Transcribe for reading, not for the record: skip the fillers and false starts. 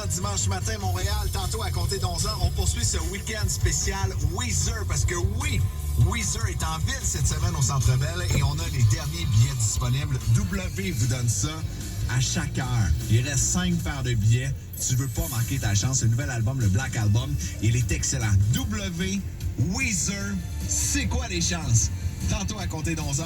dimanche matin, Montréal. Tantôt, à compter d'11h, on poursuit ce week-end spécial Weezer. Parce que oui, Weezer est en ville cette semaine au Centre Bell et on a les derniers billets disponibles. W vous donne ça à chaque heure. Il reste 5 paires de billets. Tu veux pas manquer ta chance. Le nouvel album, le Black Album, il est excellent. W, Weezer, c'est quoi les chances? Tantôt, à compter d'11h,